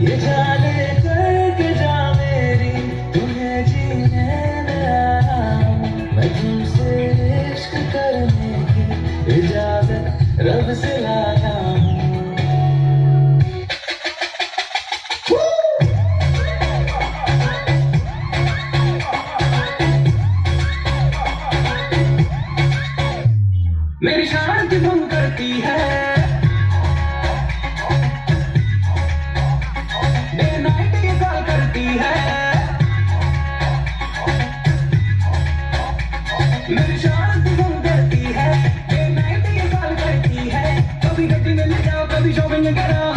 ये जाने करके जा मेरी तुम्हें जीने न आया हूं। मैं तुमसे इश्क करने की इजाजत रब से लाया हूं। मेरी शांति भंग करती है, डे नाइट ये कॉल करती है। मेरी शांति भंग करती है, डे नाइट ये कॉल करती है। कभी गड्डी में ले जाओ, कभी शॉपिंग करो।